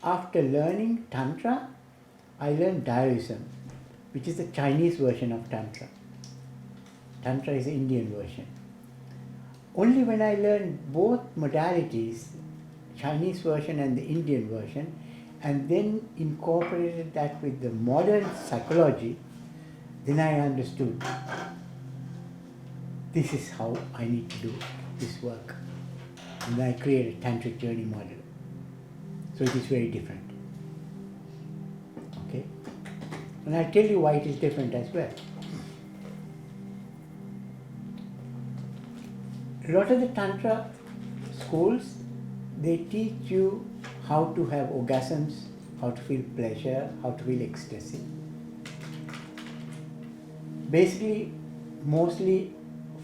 after learning Tantra, I learned Taoism, which is the Chinese version of Tantra. Tantra is the Indian version. Only when I learned both modalities, Chinese version and the Indian version, and then incorporated that with the modern psychology, then I understood this is how I need to do this work. And I created Tantric journey model. So it is very different. Okay? And I'll tell you why it is different as well. A lot of the Tantra schools, they teach you how to have orgasms, how to feel pleasure, how to feel ecstasy. Basically, mostly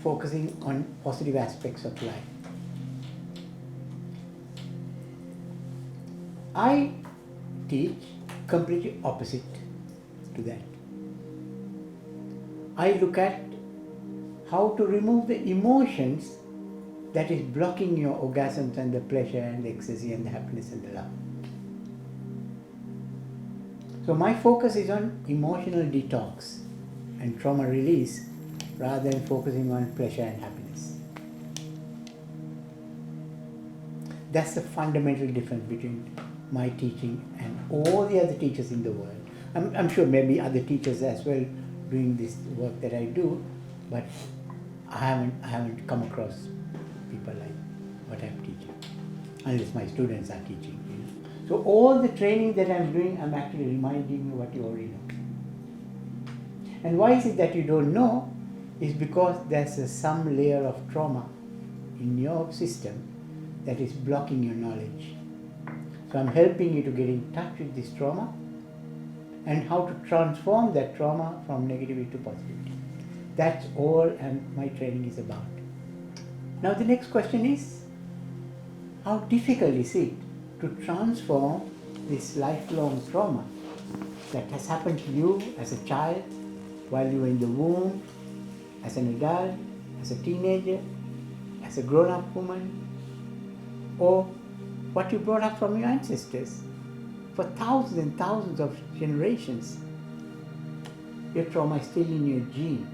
focusing on positive aspects of life. I teach completely opposite to that. I look at how to remove the emotions that is blocking your orgasms and the pleasure and the ecstasy and the happiness and the love. So my focus is on emotional detox and trauma release rather than focusing on pleasure and happiness. That's the fundamental difference between my teaching and all the other teachers in the world. I'm sure maybe other teachers as well doing this work that I do, but I haven't come across people like what I'm teaching, unless my students are teaching. So all the training that I'm doing, I'm actually reminding you what you already know. And why is it that you don't know? Is because there's some layer of trauma in your system that is blocking your knowledge. So I'm helping you to get in touch with this trauma and how to transform that trauma from negativity to positivity. That's all my training is about. Now the next question is, how difficult is it to transform this lifelong trauma that has happened to you as a child, while you were in the womb, as an adult, as a teenager, as a grown-up woman, or what you brought up from your ancestors for thousands and thousands of generations. Your trauma is still in your gene.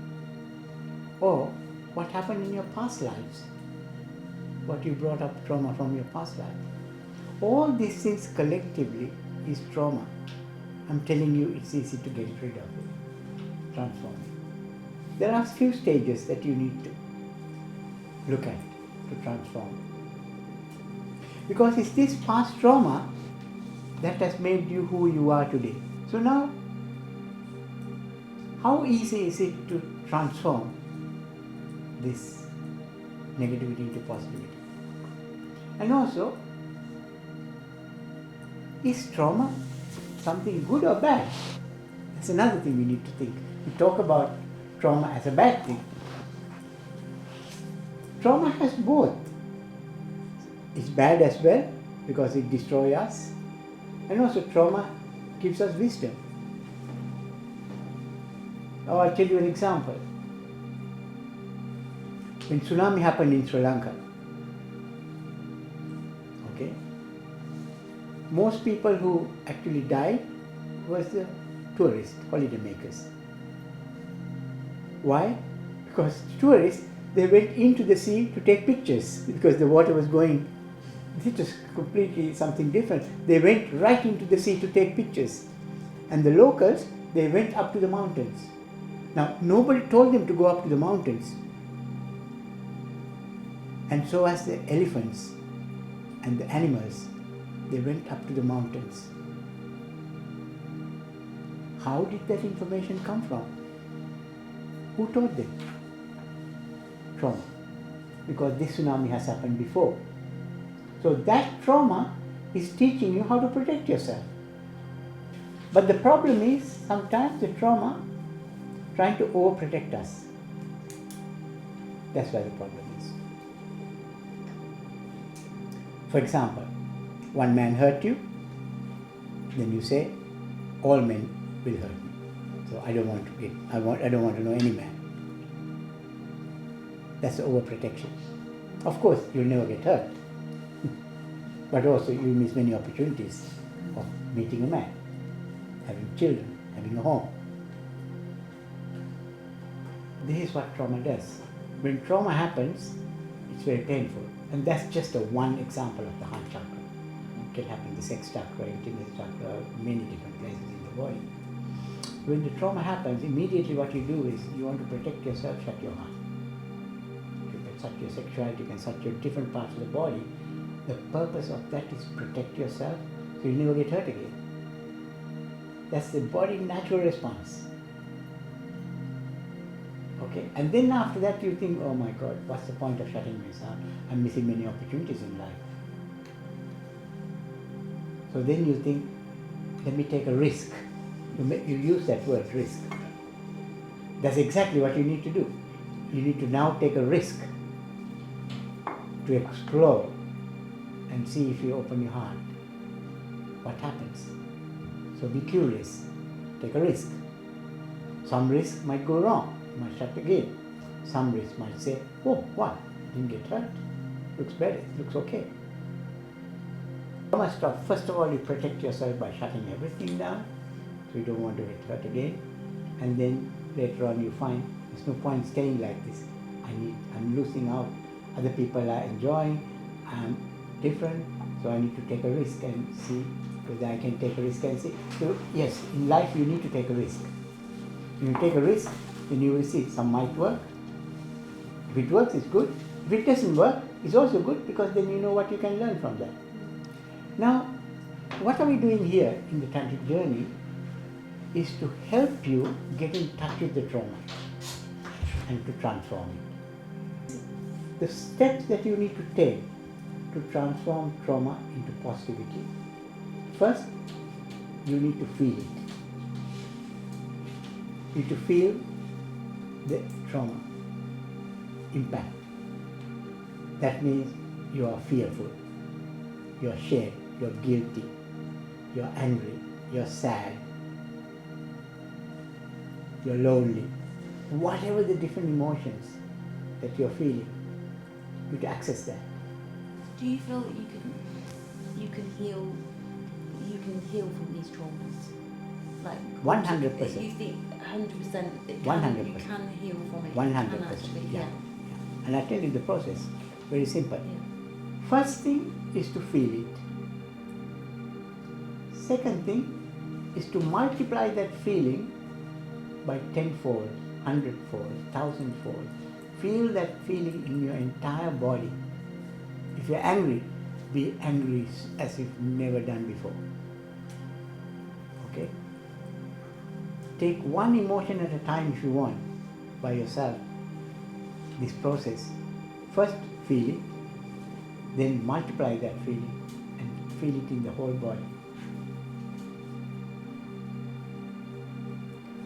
Or what happened in your past lives, what you brought up trauma from your past life. All these things collectively is trauma. I'm telling you, it's easy to get rid of it, transform it. There are a few stages that you need to look at to transform. Because it's this past trauma that has made you who you are today. So now, how easy is it to transform this negativity into positivity? And also, is trauma something good or bad? That's another thing we need to think. We talk about trauma as a bad thing. Trauma has both. It's bad as well because it destroys us, and also trauma gives us wisdom. Now I'll tell you an example. When tsunami happened in Sri Lanka, okay, most people who actually died was the tourists, holiday makers. Why? Because tourists, they went into the sea to take pictures because the water was going. This was completely something different. They went right into the sea to take pictures. And the locals, they went up to the mountains. Now, nobody told them to go up to the mountains. And so as the elephants and the animals, they went up to the mountains. How did that information come from? Who taught them? Trauma. Because this tsunami has happened before. So that trauma is teaching you how to protect yourself. But the problem is, sometimes the trauma trying to overprotect us. That's where the problem is. For example, one man hurt you, then you say, all men will hurt me. So I don't want to know any man. That's overprotection. Of course, you'll never get hurt. But also you miss many opportunities of meeting a man, having children, having a home. This is what trauma does. When trauma happens, it's very painful. And that's just one example of the heart chakra. It can happen in the sex chakra, intimacy chakra, many different places in the body. When the trauma happens, immediately what you do is you want to protect yourself, shut your heart. You can shut your sexuality, you can shut your different parts of the body. The purpose of that is protect yourself so you never get hurt again. That's the body's natural response. Okay, and then after that you think, oh my God, what's the point of shutting myself? I'm missing many opportunities in life. So then you think, let me take a risk. You use that word, risk. That's exactly what you need to do. You need to now take a risk to explore and see if you open your heart, what happens. So be curious, take a risk. Some risk might go wrong. You might shut again. Some risk might say, oh, what? Didn't get hurt. Looks better, looks okay. First of all, you protect yourself by shutting everything down, so you don't want to get hurt again. And then later on you find there's no point staying like this. I'm losing out. Other people are enjoying. I'm different, so I need to take a risk and see whether I can take a risk and see. So yes, in life you need to take a risk. When you take a risk, then you will see some might work. If it works, it's good. If it doesn't work, it's also good because then you know what you can learn from that. Now, what are we doing here in the Tantric journey is to help you get in touch with the trauma and to transform it. The steps that you need to take to transform trauma into positivity. First, you need to feel it. You need to feel the trauma impact. That means you are fearful, you're ashamed, you're guilty, you're angry, you're sad, you're lonely. Whatever the different emotions that you're feeling, you need to access that. Do you feel that you can heal from these traumas? Like 100%. You think 100% you 100%. can heal from it. 100%. You can actually, Yeah. And I tell you the process, very simple. Yeah. First thing is to feel it. Second thing is to multiply that feeling by 10-fold, 100-fold, 1,000-fold. Feel that feeling in your entire body. If you're angry, be angry as if never done before. Okay? Take one emotion at a time if you want, by yourself. This process. First feel it, then multiply that feeling and feel it in the whole body.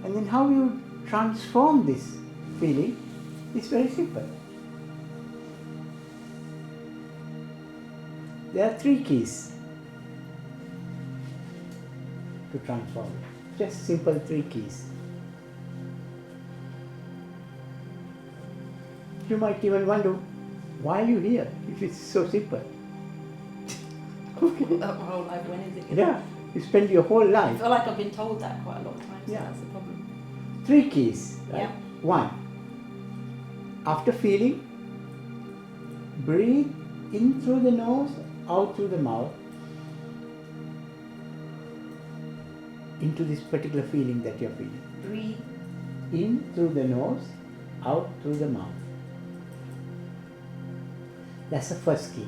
And then how you transform this feeling is very simple. There are 3 keys to transform it. Just simple 3 keys. You might even wonder, why are you here if it's so simple? Okay. That my whole life, when is it? Yeah, you spend your whole I life. feel like I've been told that quite a lot of times, so Yeah. that's the problem. 3 keys, right? Yeah. 1, after feeling, breathe in through the nose, out through the mouth, into this particular feeling that you're feeling. Breathe. In through the nose, out through the mouth. That's the first key.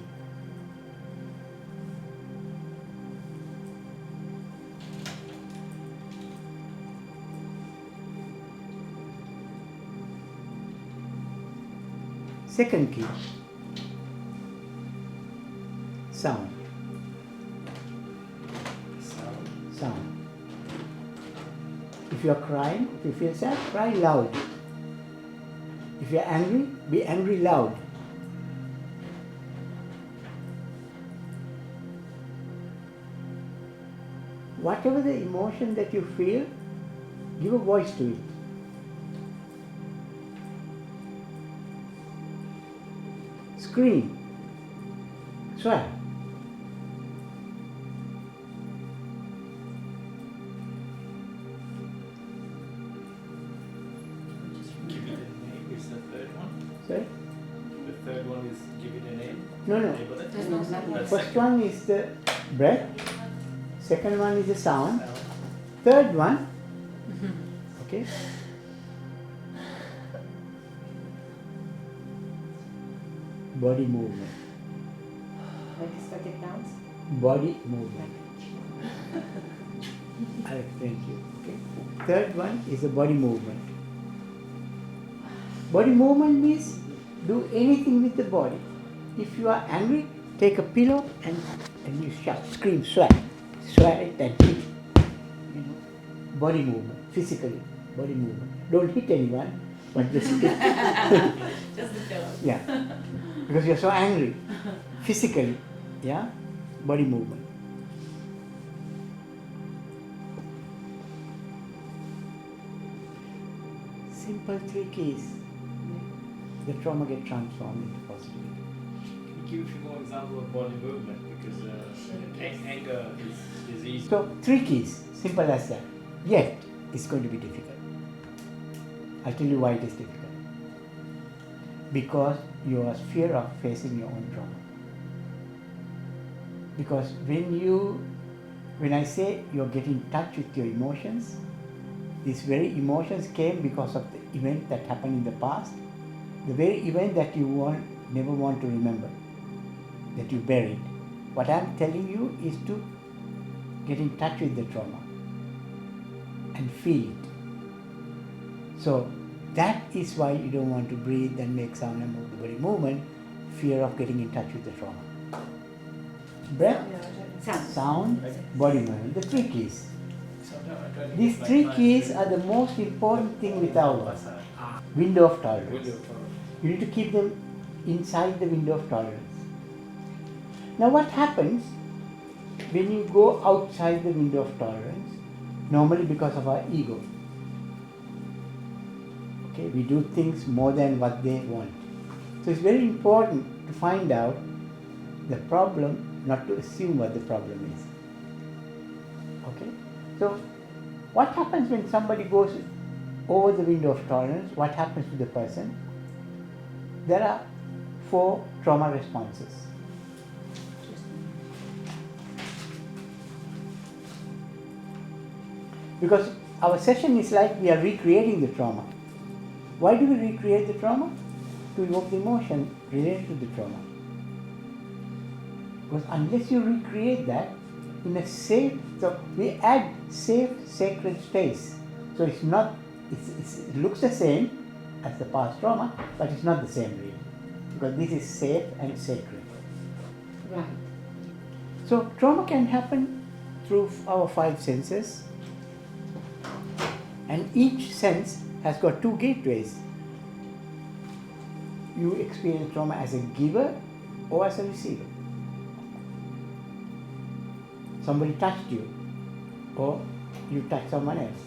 Second key, sound. Sound. If you are crying, if you feel sad, cry loud. If you are angry, be angry loud. Whatever the emotion that you feel, give a voice to it. Scream, swear. Sorry? The third one is give it a name. No. Label it. There's no That's First second. one is the breath. Second one is the sound. Sound. Third one, okay, body movement. Like static dance? Body movement. I'll explain to you. Okay. Third one is the body movement. Body movement means do anything with the body. If you are angry, take a pillow and you shout, scream, sweat and hit. You know, body movement, physically, body movement. Don't hit anyone, but just Just the pillow. yeah, because you're so angry, physically, yeah, body movement. Simple 3 keys. The trauma get transformed into positivity. Can you give a few more examples of body movement? Because anger is easy. So 3 keys, simple as that. Yet it's going to be difficult. I'll tell you why it is difficult. Because you are fear of facing your own trauma. Because when I say you're getting in touch with your emotions, these very emotions came because of the event that happened in the past, the very event that you never want to remember, that you buried. What I'm telling you is to get in touch with the trauma and feel it. So that is why you don't want to breathe and make sound and move the body movement, fear of getting in touch with the trauma. Breath, sound, body movement, the 3 keys. These 3 keys are the most important thing with our work. Window of tolerance. You need to keep them inside the window of tolerance. Now what happens when you go outside the window of tolerance? Normally because of our ego. Okay, we do things more than what they want. So it's very important to find out the problem, not to assume what the problem is. Okay? So what happens when somebody goes over the window of tolerance? What happens to the person? There are 4 trauma responses. Because our session is like we are recreating the trauma. Why do we recreate the trauma? To evoke the emotion related to the trauma. Because unless you recreate that in a safe, so we add safe, sacred space. So it's not, it looks the same as the past trauma, but it's not the same really. Because this is safe and sacred. Right. So trauma can happen through our 5 senses. And each sense has got 2 gateways. You experience trauma as a giver or as a receiver. Somebody touched you, or you touch someone else.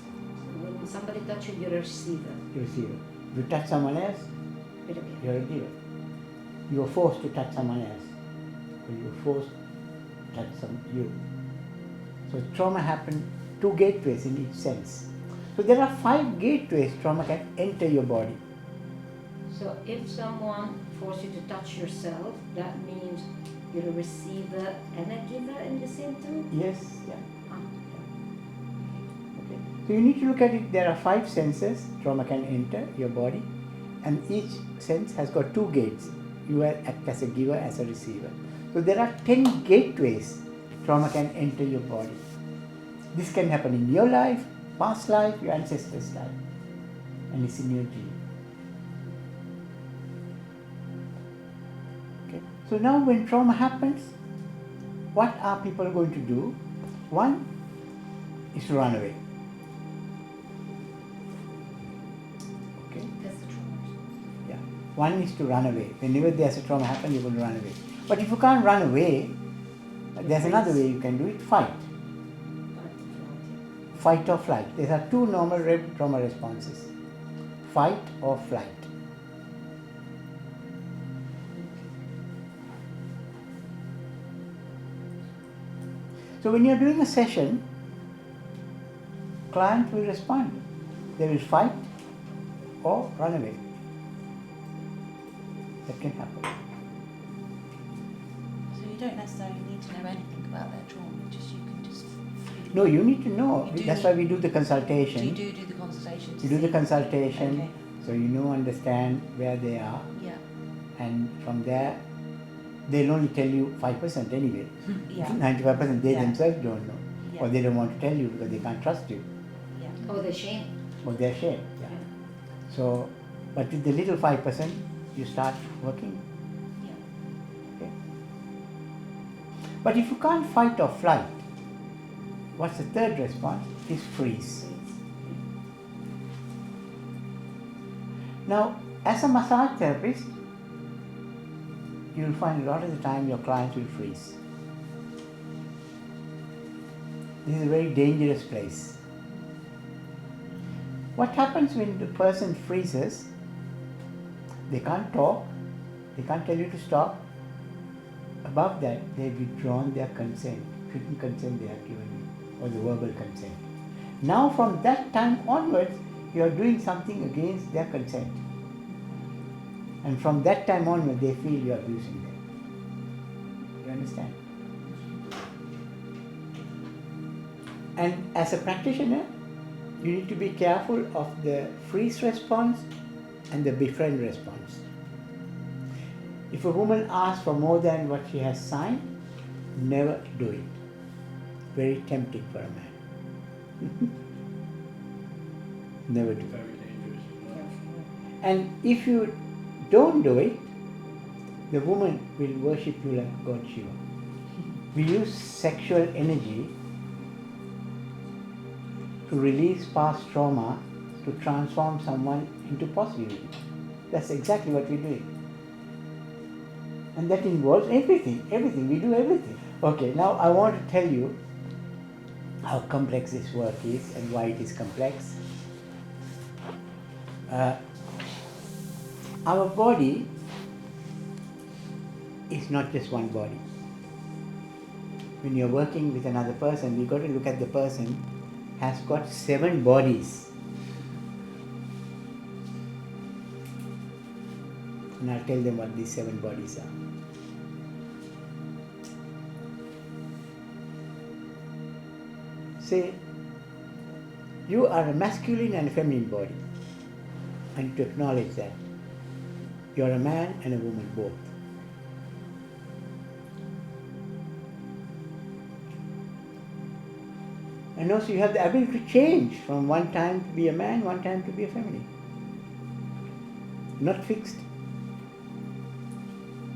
When somebody touches you, you're a receiver. You receiver. You touch someone else, You're a giver. you're a giver. You are forced to touch someone else, or you are forced to touch you. So trauma happens 2 gateways in each sense. So there are 5 gateways trauma can enter your body. So if someone forces you to touch yourself, that means you're a receiver and a giver in the same too? Yes, yeah. Ah. Okay. So you need to look at it. There are 5 senses trauma can enter your body, and each sense has got 2 gates. You act as a giver, as a receiver. So there are 10 gateways trauma can enter your body. This can happen in your life, past life, your ancestors' life, and it's in your gene. Okay. So now when trauma happens, what are people going to do? One is to run away. Okay. That's the trauma. Yeah. One is to run away. Whenever there's a trauma happen, you're going to run away. But if you can't run away, there's another way you can do it, fight. Fight or flight. There are 2 normal trauma responses. Fight or flight. So when you're doing a session, client will respond. They will fight or run away. That can happen. So you don't necessarily need to know anything about their trauma, just you can just feel. No, you need to know. You do That's need- why we do the So consultation. you do the consultation. To You do the see- consultation, Okay. so you know, understand where they are, Yeah. and from there, they'll only tell you 5% anyway. Yeah. 95% they Yeah. themselves don't know, Yeah. or they don't want to tell you because they can't trust you, Yeah. Oh, the shame. or they're ashamed. Yeah. So, but with the little 5%, you start working. Yeah. Okay. But if you can't fight or flight, what's the third response? Is freeze. Now, as a massage therapist, you'll find a lot of the time your clients will freeze. This is a very dangerous place. What happens when the person freezes? They can't talk, they can't tell you to stop. Above that, they've withdrawn their consent, written consent they have given you, or the verbal consent. Now from that time onwards, you are doing something against their consent. And from that time onward, they feel you are abusing them. You understand? And as a practitioner, you need to be careful of the freeze response and the befriend response. If a woman asks for more than what she has signed, never do it. Very tempting for a man. Never do it. Very dangerous. And if you don't do it, the woman will worship you like God Shiva. We use sexual energy to release past trauma to transform someone into positivity. That's exactly what we're doing. And that involves everything, we do everything. Okay, now I want to tell you how complex this work is and why it is complex. Our body is not just one body. When you're working with another person, you've got to look at the person has got 7 bodies. And I'll tell them what these 7 bodies are. Say, you are a masculine and a feminine body. I need to acknowledge that. You are a man and a woman both. And also you have the ability to change from one time to be a man, one time to be a feminine. Not fixed.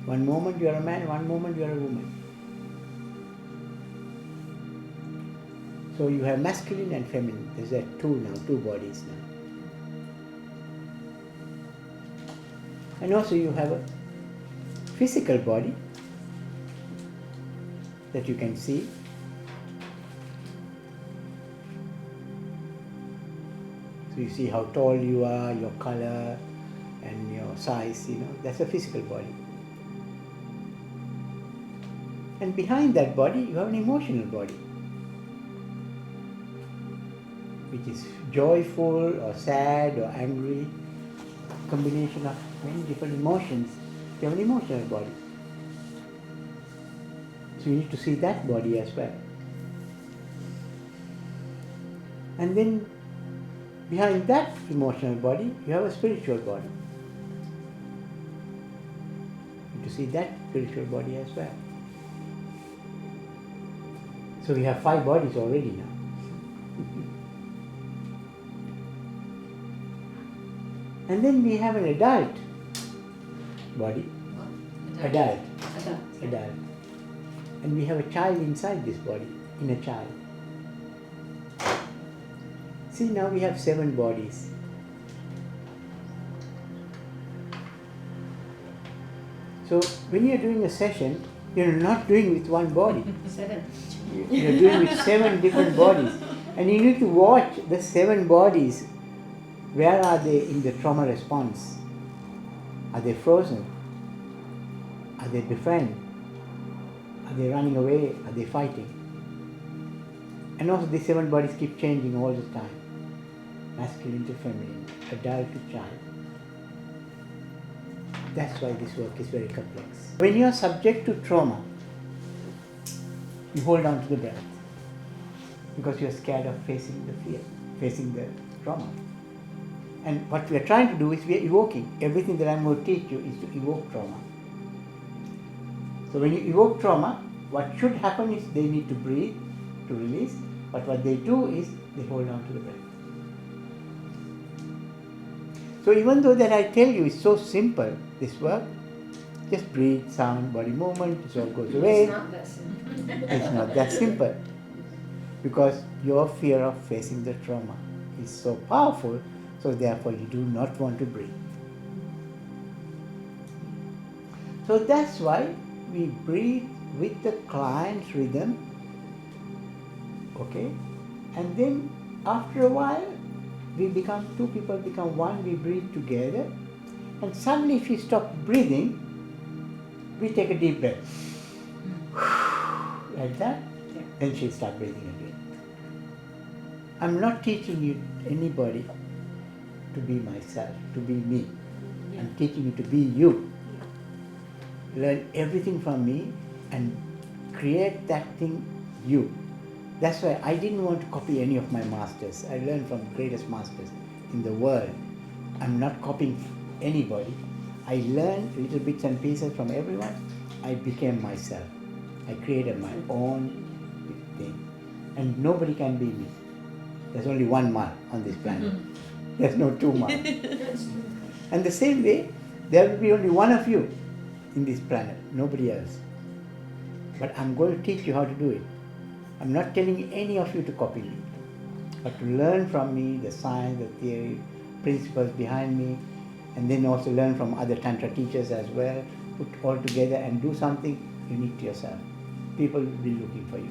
One moment you are a man, one moment you are a woman. So you have masculine and feminine. There's that two bodies now. And also you have a physical body that you can see. So you see how tall you are, your color and your size, that's a physical body. And behind that body you have an emotional body, which is joyful or sad or angry, combination of many different emotions. You have an emotional body. So you need to see that body as well. And then behind that emotional body, you have a spiritual body. You need to see that spiritual body as well. So we have 5 bodies already now. And then we have an adult body. Adult. And we have a child inside this body, inner child. See, now we have 7 bodies. So when you're doing a session, you're not doing with one body. 7. You're doing with 7 different bodies. And you need to watch the 7 bodies. Where are they in the trauma response? Are they frozen? Are they befriend? Are they running away? Are they fighting? And also these 7 bodies keep changing all the time. Masculine to feminine, adult to child. That's why this work is very complex. When you are subject to trauma, you hold on to the breath because you are scared of facing the fear, facing the trauma. And what we are trying to do is we are evoking. Everything that I'm going to teach you is to evoke trauma. So when you evoke trauma, what should happen is they need to breathe to release, but what they do is they hold on to the breath. So even though that I tell you it's so simple, this work, just breathe, sound, body movement, it all goes away. It's not that simple. It's not that simple. Because your fear of facing the trauma is so powerful, so therefore you do not want to breathe. So that's why we breathe with the client's rhythm, okay? And then after a while, we become, two people become one, we breathe together, and suddenly if you stop breathing, we take a deep breath. Like that, then she start breathing again. I'm not teaching you anybody to be myself, to be me. I'm teaching you to be you. Learn everything from me and create that thing you. That's why I didn't want to copy any of my masters. I learned from the greatest masters in the world. I'm not copying anybody. I learned little bits and pieces from everyone. I became myself. I created my own thing. And nobody can be me. There's only one mark on this planet. There's no two marks. And the same way, there will be only one of you in this planet, nobody else. But I'm going to teach you how to do it. I'm not telling any of you to copy me, but to learn from me the science, the theory, principles behind me, and then also learn from other Tantra teachers as well, put all together and do something unique to yourself. People will be looking for you.